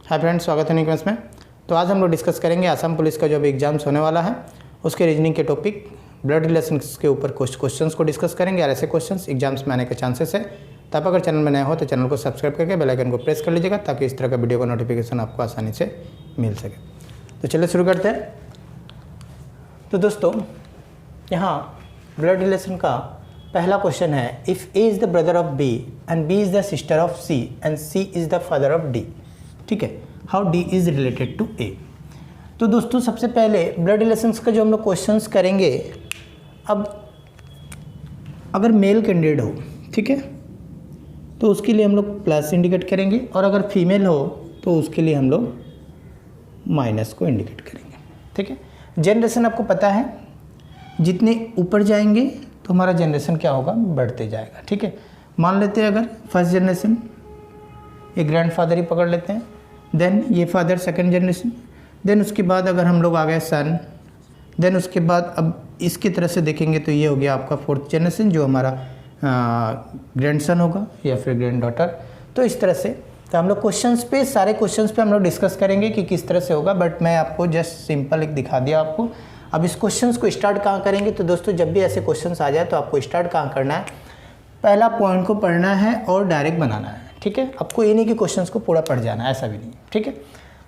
Hi friends, स्वागत है निकमेंस में। तो आज हम लोग डिस्कस करेंगे आसाम पुलिस का जो अभी एग्जाम्स होने वाला है उसके रीजनिंग के टॉपिक ब्लड रिलेशंस के ऊपर कुछ क्वेश्चंस को डिस्कस करेंगे और ऐसे क्वेश्चंस एग्जाम्स में आने के चांसेस है। तो आप अगर चैनल में नए हो तो चैनल को सब्सक्राइब करके बेल आइकन को प्रेस कर लीजिएगा ताकि इस तरह का वीडियो का नोटिफिकेशन आपको आसानी से मिल सके। तो चलिए शुरू करते हैं। तो दोस्तों, यहाँ ब्लड रिलेशन का पहला क्वेश्चन है, if A is the brother of B and B is the sister of C and C is the father of D. ठीक है, how D is related to A. तो दोस्तों, सबसे पहले ब्लड रिलेशंस का जो हम लोग क्वेश्चंस करेंगे, अब अगर मेल कैंडिडेट हो, ठीक है, तो उसके लिए हम लोग प्लस इंडिकेट करेंगे और अगर फीमेल हो तो उसके लिए हम लोग माइनस को इंडिकेट करेंगे। ठीक है, जनरेशन आपको पता है, जितने ऊपर जाएंगे तो हमारा जनरेशन क्या होगा, बढ़ते जाएगा। ठीक है, मान लेते हैं अगर फर्स्ट जनरेशन ये ग्रैंडफादर ही पकड़ लेते हैं, देन ये फादर सेकंड जनरेशन, देन उसके बाद अगर हम लोग आ गए सन, देन उसके बाद अब इसकी तरह से देखेंगे तो ये हो गया आपका फोर्थ जनरेशन जो हमारा ग्रैंडसन होगा या फिर ग्रैंड डॉटर। तो इस तरह से तो हम लोग क्वेश्चंस पे, सारे क्वेश्चंस पे हम लोग डिस्कस करेंगे कि किस तरह से होगा, बट मैं आपको जस्ट सिंपल एक दिखा दिया आपको। अब इस क्वेश्चंस को स्टार्ट कहाँ करेंगे, तो दोस्तों जब भी ऐसे क्वेश्चंस आ जाए तो आपको स्टार्ट कहाँ करना है, पहला पॉइंट को पढ़ना है और डायरेक्ट बनाना है। ठीक है, आपको ये नहीं कि क्वेश्चंस को पूरा पढ़ जाना है, ऐसा भी नहीं। ठीक है,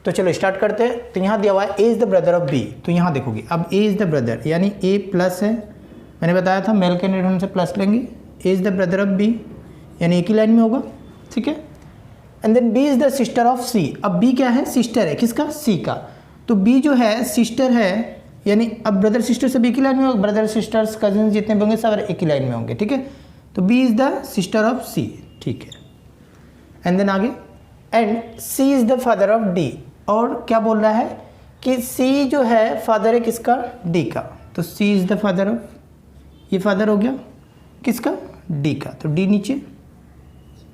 तो चलो स्टार्ट करते हैं। तो यहाँ दिया हुआ है A is the brother of B, तो यहाँ देखोगे अब ए इज़ द ब्रदर यानी ए प्लस है, मैंने बताया था मेल कैंडिडेट होने से प्लस लेंगे। A is the brother of B यानी एक ही लाइन में होगा। ठीक है, and then B is the sister of C. अब बी क्या है, सिस्टर है, किसका, सी का। तो बी जो है सिस्टर है, यानी अब ब्रदर सिस्टर सब एक ही लाइन में होगा, ब्रदर सिस्टर्स कजिन जितने भी होंगे सब एक ही लाइन में होंगे। ठीक है, तो B is the sister of C. ठीक है, एंड देन आगे, and C is the father of D. और क्या बोल रहा है कि सी जो है फादर है किसका, डी का। तो सी इज़ द फादर ऑफ, ये फादर हो गया किसका, डी का, तो डी नीचे।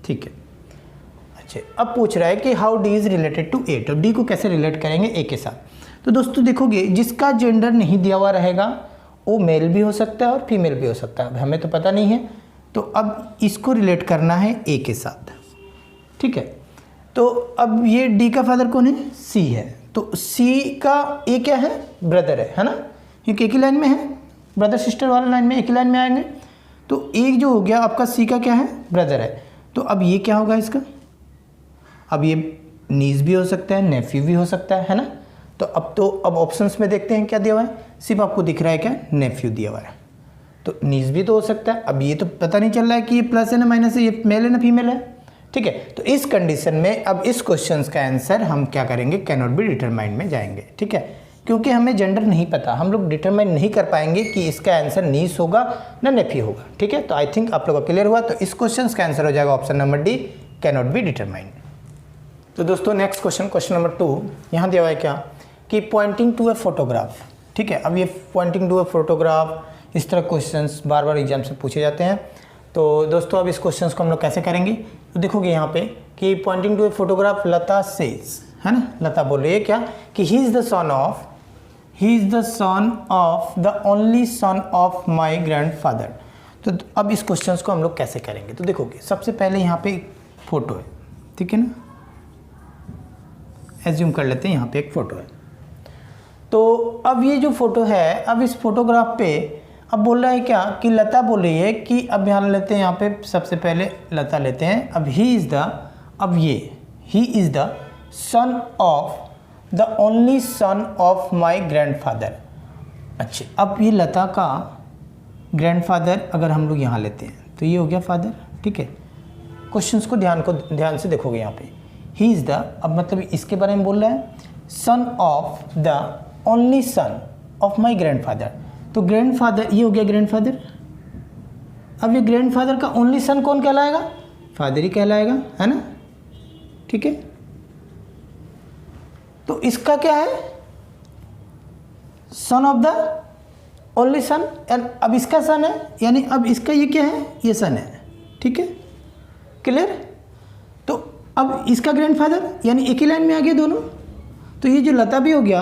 ठीक है, अच्छा अब पूछ रहा है कि how D is related to A. तो डी को कैसे रिलेट करेंगे ए के साथ। तो दोस्तों देखोगे, जिसका जेंडर नहीं दिया हुआ रहेगा वो मेल भी हो सकता है और फीमेल भी हो सकता है, हमें तो पता नहीं है। तो अब इसको रिलेट करना है ए के साथ। ठीक है, तो अब ये डी का फादर कौन है, सी है, तो सी का ए क्या है, ब्रदर है ना, क्योंकि एक ही लाइन में है, ब्रदर सिस्टर वाला लाइन में एक ही लाइन में आएंगे। तो एक जो हो गया आपका सी का क्या है, ब्रदर है। तो अब ये क्या होगा इसका, अब ये नीस भी हो सकता है, नेफ्यू भी हो सकता है ना। तो अब ऑप्शंस में देखते हैं क्या दिया हुआ है, सिर्फ आपको दिख रहा है क्या, नेफ्यू दिया हुआ है। तो नीस भी तो हो सकता है। अब ये तो पता नहीं चल रहा है कि ये प्लस है ना माइनस है, ये मेल है ना फीमेल है। ठीक है, तो इस कंडीशन में अब इस क्वेश्चन का आंसर हम क्या करेंगे, कैन नॉट बी डिटरमाइंड में जाएंगे। ठीक है, क्योंकि हमें जेंडर नहीं पता, हम लोग डिटरमाइन नहीं कर पाएंगे कि इसका आंसर नीस होगा ना नेफी होगा। ठीक है, तो आई थिंक आप लोग को क्लियर हुआ। तो इस क्वेश्चन का आंसर हो जाएगा option number D, can not be determined. तो दोस्तों नेक्स्ट क्वेश्चन, क्वेश्चन नंबर 2, यहाँ दिया हुआ है क्या कि पॉइंटिंग टू ए फोटोग्राफ। ठीक है, अब ये पॉइंटिंग टू ए फोटोग्राफ, इस तरह क्वेश्चंस बार बार एग्जाम से पूछे जाते हैं। तो दोस्तों अब इस क्वेश्चंस को हम लोग कैसे करेंगे, तो देखोगे यहाँ पे कि pointing to a photograph Lata says, है ना, लता बोल रही है क्या कि he is the son of the only son of my grandfather. तो अब इस क्वेश्चंस को हम लोग कैसे करेंगे, तो देखोगे सबसे पहले यहाँ पे एक फोटो है, ठीक है ना, एज्यूम कर लेते हैं यहाँ पे एक फ़ोटो है। तो अब ये जो फोटो है, अब इस फोटोग्राफ पे अब बोल रहा है क्या कि लता बोल रही है कि अब ध्यान लेते हैं यहाँ पे, सबसे पहले लता लेते हैं। अब ही is the son of the only son of my grandfather. अच्छा, अब ये लता का ग्रैंडफादर अगर हम लोग यहाँ लेते हैं तो ये हो गया फादर। ठीक है, क्वेश्चंस को ध्यान से देखोगे यहाँ पे, ही इज़ द, अब मतलब इसके बारे में बोल रहा है, सन of the only son of my grandfather. तो ग्रैंडफादर ये हो गया ग्रैंडफादर। अब ये ग्रैंडफादर का ओनली सन कौन कहलाएगा, फादर ही कहलाएगा, है ना। ठीक है, तो इसका क्या है, सन ऑफ द ओनली सन, अब इसका सन है, यानी अब इसका ये क्या है, ये सन है। ठीक है, क्लियर। तो अब इसका ग्रैंडफादर यानी एक ही लाइन में आ गए दोनों। तो ये जो लता भी हो गया,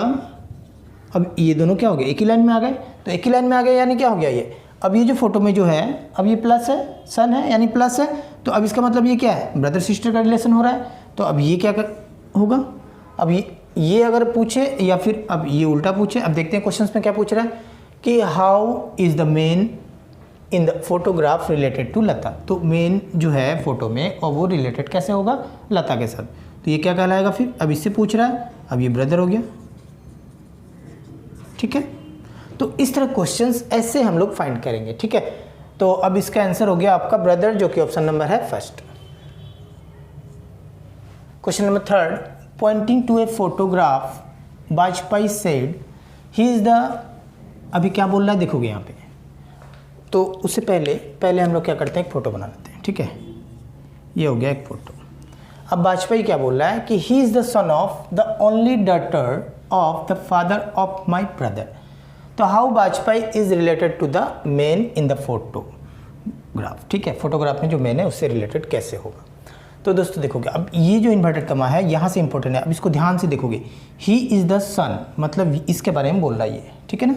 अब ये दोनों क्या हो गए, एक ही लाइन में आ गए। तो एक ही लाइन में आ गए यानी क्या हो गया ये, अब ये जो फोटो में जो है, अब ये प्लस है, सन है यानी प्लस है, तो अब इसका मतलब ये क्या है, ब्रदर सिस्टर का रिलेशन हो रहा है। तो अब ये क्या होगा, अब ये अगर पूछे या फिर अब ये उल्टा पूछे, अब देखते हैं क्वेश्चंस में क्या पूछ रहा है कि how is the main in the photograph related to Lata. तो मेन जो है फोटो में और वो रिलेटेड कैसे होगा, लता के साथ। तो ये क्या कहलाएगा फिर, अब इससे पूछ रहा है, अब ये ब्रदर हो गया, ठीक है। तो इस तरह क्वेश्चंस ऐसे हम लोग फाइंड करेंगे, ठीक है। तो अब इसका आंसर हो गया आपका ब्रदर, जो कि ऑप्शन नंबर है first. Question number third, pointing to a photograph Vajpayee said he is the, अभी क्या बोल रहा है देखोगे यहाँ पे। तो उससे पहले हम लोग क्या करते हैं, एक फ़ोटो बना लेते हैं, ठीक है। ये हो गया एक फ़ोटो। अब वाजपेयी क्या बोल रहा है कि he is the son of the only daughter of the father of my brother. तो how Vajpayee is related to the main in the photograph, ठीक है। फोटोग्राफ में जो मेन है उससे रिलेटेड कैसे होगा। तो दोस्तों देखोगे, अब ये जो इन्वर्टेड कमा है यहाँ से इंपॉर्टेंट है, अब इसको ध्यान से देखोगे। ही इज़ द सन, मतलब इसके बारे में बोल रहा है ये, ठीक है ना।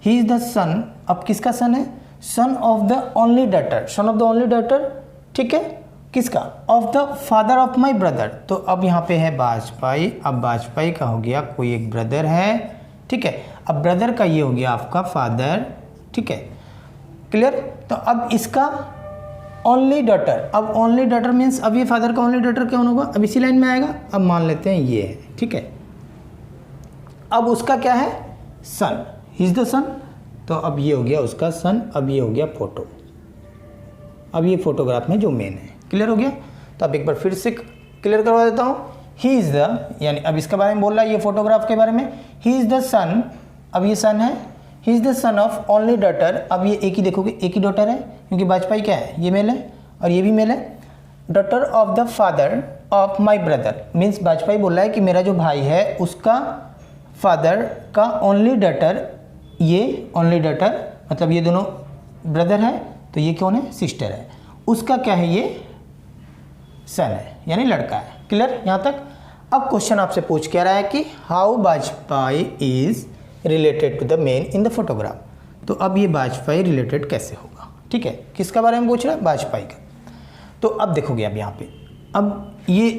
ही इज़ द सन, अब किसका सन है, सन of the only daughter, sun of the only daughter, ठीक है, किसका, of the father of my brother. तो अब यहाँ पे है वाजपेयी, अब वाजपेयी का हो गया कोई एक ब्रदर है, ठीक है। अब ब्रदर का ये हो गया आपका फादर, ठीक है, क्लियर। तो अब इसका ओनली डॉटर, अब ओनली डॉटर मीन्स अब ये फादर का ओनली डॉटर कौन होगा, अब इसी लाइन में आएगा। अब मान लेते हैं ये है, ठीक है। अब उसका क्या है, सन, ही इज द सन। तो अब ये हो गया उसका सन, अब ये हो गया फोटो, अब ये फोटोग्राफ में जो मेन है, क्लियर हो गया। तो अब एक बार फिर से क्लियर करवा देता हूँ। ही इज़ द, यानी अब इसके बारे में बोल रहा है ये फोटोग्राफ के बारे में। ही इज़ द सन, अब ये सन है, ही is the son of only daughter. अब ये एक ही देखोगे, एक ही डॉटर है, क्योंकि वाजपेयी क्या है, ये मेल है और ये भी मेल है। Daughter of the father of my brother means Vajpayee बोल रहा है कि मेरा जो भाई है उसका फादर का ओनली डॉटर, ये ओनली डॉटर मतलब ये दोनों ब्रदर है, तो ये कौन है, सिस्टर है, उसका क्या है, ये सन है, यानी लड़का है, क्लियर यहाँ तक। अब क्वेश्चन आपसे पूछ क्या रहा है कि how Vajpayee is related to the main in the photograph. तो अब ये वाजपेयी रिलेटेड कैसे होगा, ठीक है, किसका बारे में पूछ रहा है, वाजपेयी का। तो अब देखोगे अब यहाँ पे, अब ये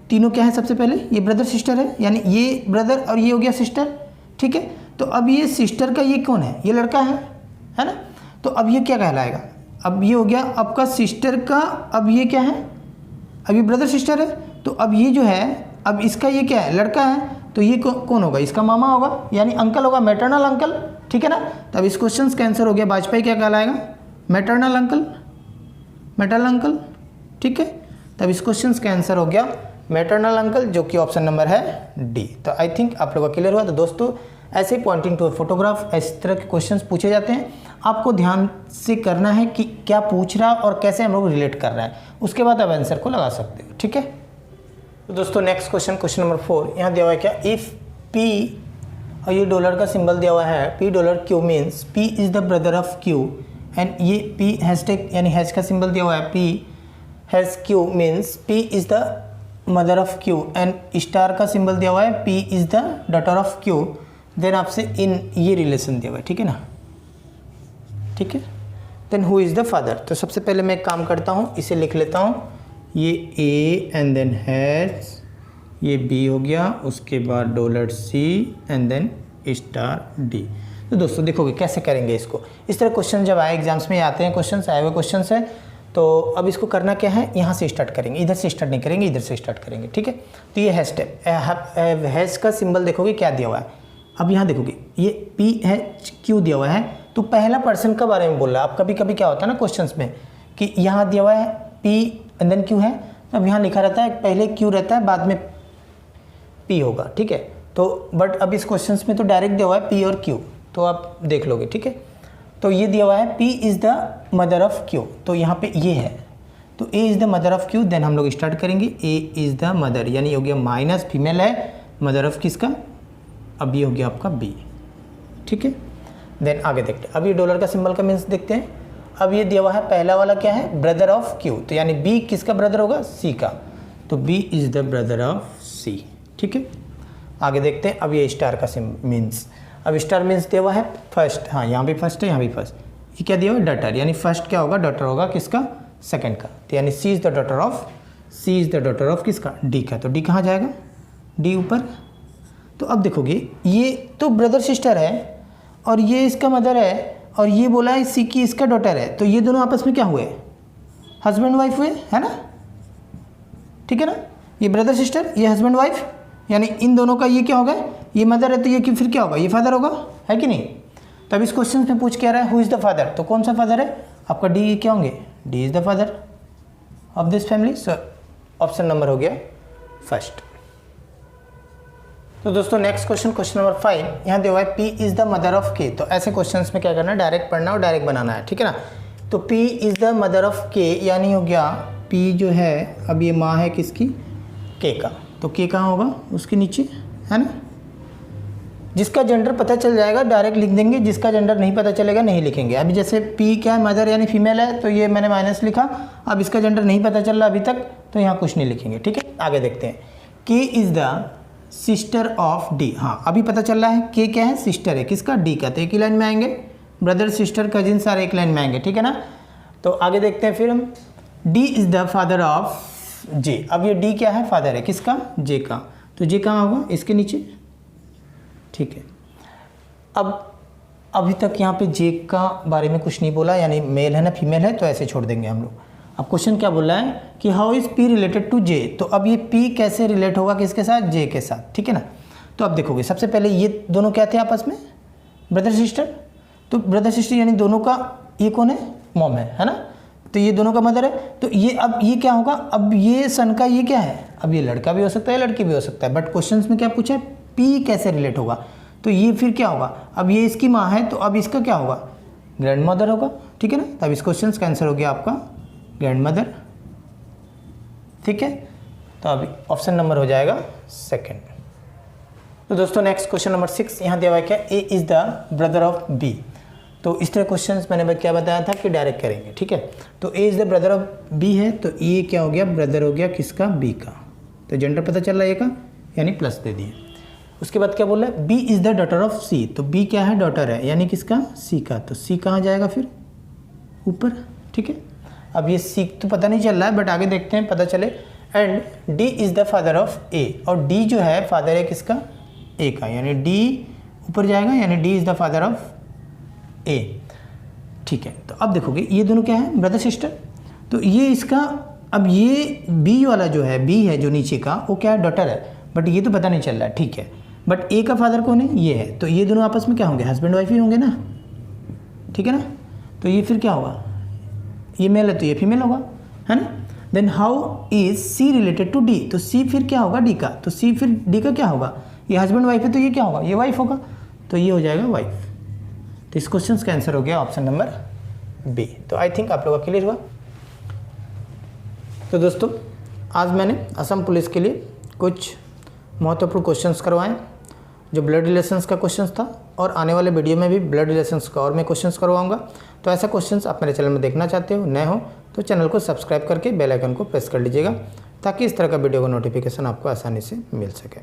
तीनों क्या है, सबसे पहले ये ब्रदर सिस्टर है, यानी ये ब्रदर और ये हो गया सिस्टर, ठीक है। तो अब ये सिस्टर का ये कौन है, ये लड़का है ना। तो अब ये क्या कहलाएगा, अब ये हो गया आपका सिस्टर का, अब ये क्या है, अब ये ब्रदर सिस्टर है। तो अब ये जो है, अब इसका ये क्या है, लड़का है, तो ये कौन होगा, इसका मामा होगा, यानी अंकल होगा, मैटरनल अंकल, ठीक है ना। तो अब इस क्वेश्चन का आंसर हो गया वाजपेयी क्या कहलाएगा, मैटरनल अंकल, मैटरनल अंकल, ठीक है। तब इस क्वेश्चन का आंसर हो गया मैटरनल अंकल, जो कि ऑप्शन नंबर है डी। तो आई थिंक आप लोगों का क्लियर हुआ। तो दोस्तों ऐसे ही पॉइंटिंग टू फोटोग्राफ इस तरह के क्वेश्चंस पूछे जाते हैं, आपको ध्यान से करना है कि क्या पूछ रहा है और कैसे हम लोग रिलेट कर रहे हैं, उसके बाद आप आंसर को लगा सकते हो, ठीक है। तो दोस्तों नेक्स्ट क्वेश्चन, क्वेश्चन नंबर 4 यहाँ दिया हुआ है क्या, इफ़ पी, और ये डॉलर का सिंबल दिया हुआ है, P dollar Q means P is the brother of Q, and ये पी हैशटैग यानी हैश का सिंबल दिया हुआ है, P hash Q means P is the mother of Q, and star का सिंबल दिया हुआ है, P is the daughter of Q, then आपसे इन ये रिलेशन दिया हुआ है, ठीक है ना, ठीक है। Then who is the father. तो सबसे पहले मैं एक काम करता हूँ, इसे लिख लेता हूँ, ये ए एंड देन हैश, ये बी हो गया, उसके बाद dollar C and then star D. तो दोस्तों देखोगे कैसे करेंगे इसको, इस तरह क्वेश्चन जब आए एग्जाम्स में आते हैं, क्वेश्चन आए हुए क्वेश्चन है। तो अब इसको करना क्या है, यहाँ से स्टार्ट करेंगे, इधर से स्टार्ट नहीं करेंगे, इधर से स्टार्ट करेंगे, ठीक है। तो ये हैश टैग, हैश का सिंबल देखोगे क्या दिया हुआ है, अब यहाँ देखोगे ये पी एच क्यू दिया हुआ है, तो पहला पर्सन का बारे में बोल रहा है। अब कभी कभी क्या होता है ना क्वेश्चंस में कि यहाँ दिया हुआ है पी एंड देन क्यू है, तो अब यहाँ लिखा रहता है पहले क्यू रहता है बाद में पी होगा, ठीक है। तो बट अब इस क्वेश्चंस में तो डायरेक्ट दिया हुआ है पी और क्यू, तो आप देख लोगे, ठीक है। तो ये दिया हुआ है P is the mother of Q, तो यहाँ पे ये है, तो A is the mother of Q, then हम लोग स्टार्ट करेंगे, ए इज़ द मदर, यानी हो गया माइनस फीमेल है, मदर ऑफ किसका, अब ये हो गया आपका बी, ठीक है। देन आगे देखते हैं, अब ये डॉलर का सिंबल का मीन्स देखते हैं। अब ये दिया हुआ है पहला वाला क्या है, ब्रदर ऑफ क्यू, तो यानी बी किसका ब्रदर होगा, सी का, तो B is the brother of C, ठीक है। आगे देखते हैं, अब ये स्टार का मीन्स, अब स्टार मीन्स दिया हुआ है फर्स्ट, हाँ यहाँ भी फर्स्ट है, यहाँ भी फर्स्ट, ये क्या दिया हुआ है, डॉटर, यानी फर्स्ट क्या होगा, डॉटर होगा किसका, सेकंड का, तो यानी C is the daughter of, C is the daughter of किसका, डी का, तो डी कहाँ जाएगा, डी ऊपर, तो अब देखोगे ये तो ब्रदर सिस्टर है और ये इसका मदर है और ये बोला है सी की इसका डॉटर है, तो ये दोनों आपस में क्या हुए, हस्बैंड वाइफ हुए, है ना, ठीक है ना। ये ब्रदर सिस्टर, ये हस्बैंड वाइफ, यानी इन दोनों का ये क्या होगा, ये मदर है तो ये फिर क्या होगा, ये फादर होगा, है कि नहीं। तब इस क्वेश्चन में पूछ के आ रहा है हु इज़ द फादर, तो कौन सा फादर है आपका, डी क्या होंगे, D is the father of this family. So option number हो गया फर्स्ट। तो दोस्तों नेक्स्ट क्वेश्चन, क्वेश्चन नंबर 5, यहाँ दिया हुआ है P is the mother of K। तो ऐसे क्वेश्चंस में क्या करना है, डायरेक्ट पढ़ना और डायरेक्ट बनाना है, ठीक है ना। तो P is the mother of K यानी हो गया P जो है, अब ये माँ है किसकी, K का, तो K कहाँ होगा, उसके नीचे, है ना। जिसका जेंडर पता चल जाएगा डायरेक्ट लिख देंगे, जिसका जेंडर नहीं पता चलेगा नहीं लिखेंगे। अभी जैसे P क्या है, मदर यानी फीमेल है, तो ये मैंने माइनस लिखा। अब इसका जेंडर नहीं पता चल रहा अभी तक, तो यहाँ कुछ नहीं लिखेंगे, ठीक है। आगे देखते हैं, K is the sister of D। हाँ अभी पता चल रहा है K क्या है, सिस्टर है किसका, D का, तो एक ही लाइन में आएंगे, ब्रदर सिस्टर कजिन सारे एक लाइन में आएंगे, ठीक है ना। तो आगे देखते हैं फिर हम, D is the father of J। अब ये D क्या है, फादर है किसका, J का, तो J कहाँ होगा, इसके नीचे, ठीक है। अब अभी तक यहाँ पे J का बारे में कुछ नहीं बोला, यानी मेल है ना फीमेल है, तो ऐसे छोड़ देंगे हम लोग। अब क्वेश्चन क्या बोल रहा है कि how is P related to J। तो अब ये P कैसे रिलेट होगा किसके साथ, J के साथ, ठीक है ना। तो अब देखोगे सबसे पहले ये दोनों क्या थे आपस में, ब्रदर सिस्टर। तो ब्रदर सिस्टर यानी दोनों का ये कौन है, मॉम है ना, तो ये दोनों का मदर है। तो ये अब ये क्या होगा, अब ये सन का ये क्या है, अब ये लड़का भी हो सकता है लड़की भी हो सकता है, बट क्वेश्चन में क्या पूछा है, P कैसे रिलेट होगा, तो ये फिर क्या होगा, अब ये इसकी माँ है तो अब इसका क्या होगा, ग्रैंड मदर होगा, ठीक है ना। तब इस क्वेश्चन का आंसर हो गया आपका ग्रैंड मदर, ठीक है। तो अभी ऑप्शन नंबर हो जाएगा सेकंड। तो दोस्तों नेक्स्ट क्वेश्चन नंबर 6, यहाँ दिया हुआ है क्या, A is the brother of B। तो इस तरह क्वेश्चंस मैंने क्या बताया था कि डायरेक्ट करेंगे, ठीक है। तो A is the brother of B है, तो ये क्या हो गया, ब्रदर हो गया किसका, B का, तो जेंडर पता चल रहा है A का, यानी प्लस दे दिए। उसके बाद क्या बोल रहा है, B is the daughter of C। तो B क्या है, डॉटर है, यानी किसका, C का, तो C कहाँ जाएगा फिर, ऊपर, ठीक है। अब ये C तो पता नहीं चल रहा है, बट आगे देखते हैं पता चले। And D is the father of A, और D जो है फादर है किसका, A का, यानी D ऊपर जाएगा, यानी D is the father of A, ठीक है। तो अब देखोगे ये दोनों क्या है, ब्रदर सिस्टर। तो ये इसका, अब ये B वाला जो है, B है जो नीचे का, वो क्या है, डॉटर है, बट ये तो पता नहीं चल रहा है, ठीक है। बट A का फादर कौन है, ये है, तो ये दोनों आपस में क्या होंगे, हस्बैंड वाइफ ही होंगे ना, ठीक है ना। तो ये फिर क्या होगा, ये मेल है तो ये फीमेल होगा, है ना। Then how is C related to D। तो C फिर क्या होगा, D का, तो C फिर D का क्या होगा, ये हस्बैंड वाइफ है तो ये क्या होगा, ये वाइफ होगा, तो ये हो जाएगा वाइफ। तो इस क्वेश्चन का आंसर हो गया ऑप्शन नंबर B। तो आई थिंक आप लोगों का क्लियर हुआ। तो दोस्तों आज मैंने असम पुलिस के लिए कुछ महत्वपूर्ण क्वेश्चंस करवाएं, जो ब्लड रिलेशंस का क्वेश्चंस था, और आने वाले वीडियो में भी ब्लड रिलेशंस का और मैं क्वेश्चंस करवाऊंगा। तो ऐसा क्वेश्चंस आप मेरे चैनल में देखना चाहते हो, नए हो तो चैनल को सब्सक्राइब करके बेल आइकन को प्रेस कर लीजिएगा, ताकि इस तरह का वीडियो का नोटिफिकेशन आपको आसानी से मिल सके।